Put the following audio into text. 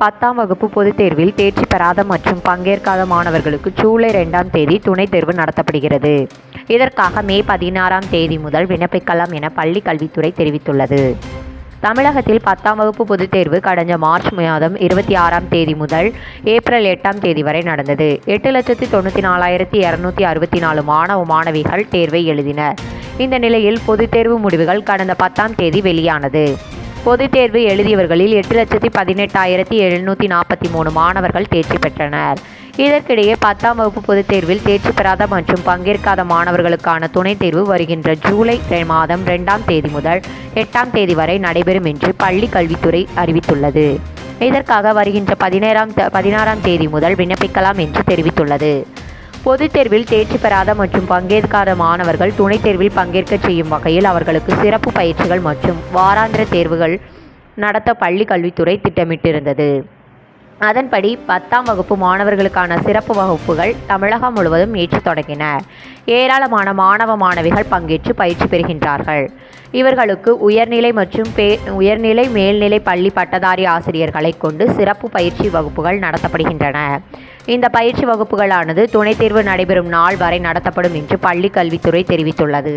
10ஆம் வகுப்பு பொதுத் தேர்வில் தேர்ச்சி பெறாத மற்றும் பங்கேற்காத மாணவர்களுக்கு ஜூலை 2ஆம் தேதி துணைத் தேர்வு நடத்தப்படுகிறது. இதற்காக மே 16ஆம் தேதி முதல் விண்ணப்பிக்கலாம் என பள்ளிக் கல்வித்துறை தெரிவித்துள்ளது. தமிழகத்தில் 10ஆம் வகுப்பு பொதுத் தேர்வு கடந்த மார்ச் மாதம் 26ஆம் தேதி முதல் ஏப்ரல் 8ஆம் தேதி வரை நடந்தது. 8,94,264 மாணவ மாணவிகள் தேர்வை எழுதினர். இந்த நிலையில் பொதுத் தேர்வு முடிவுகள் கடந்த 10ஆம் தேதி வெளியானது. பொதுத் தேர்வு எழுதியவர்களில் 8,18,743 மாணவர்கள் தேர்ச்சி பெற்றனர். இதற்கிடையே 10ஆம் வகுப்பு பொதுத் தேர்வில் தேர்ச்சி பெறாத மற்றும் பங்கேற்காத மாணவர்களுக்கான துணைத் தேர்வு வருகின்ற ஜூலை மாதம் 2ஆம் தேதி முதல் 8ஆம் தேதி வரை நடைபெறும் என்று பள்ளிக் கல்வித்துறை அறிவித்துள்ளது. இதற்காக வருகின்ற 16ஆம் தேதி முதல் விண்ணப்பிக்கலாம் என்று தெரிவித்துள்ளது. பொதுத் தேர்வில் தேர்ச்சி பெறாத மற்றும் பங்கேற்காத மாணவர்கள் துணைத் தேர்வில் பங்கேற்க செய்யும் வகையில் அவர்களுக்கு சிறப்பு பயிற்சிகள் மற்றும் வாராந்திர தேர்வுகள் நடத்த பள்ளிக் கல்வித்துறை திட்டமிட்டிருந்தது. அதன்படி 10ஆம் வகுப்பு மாணவர்களுக்கான சிறப்பு வகுப்புகள் தமிழகம் முழுவதும் நேற்று தொடங்கின. ஏராளமான மாணவ மாணவிகள் பங்கேற்று பயிற்சி பெறுகின்றார்கள். இவர்களுக்கு உயர்நிலை மற்றும் உயர்நிலை மேல்நிலை பள்ளி பட்டதாரி ஆசிரியர்களை கொண்டு சிறப்பு பயிற்சி வகுப்புகள் நடத்தப்படுகின்றன. இந்த பயிற்சி வகுப்புகளானது துணைத் தேர்வு நடைபெறும் நாள் வரை நடத்தப்படும் என்று பள்ளிக் கல்வித்துறை தெரிவித்துள்ளது.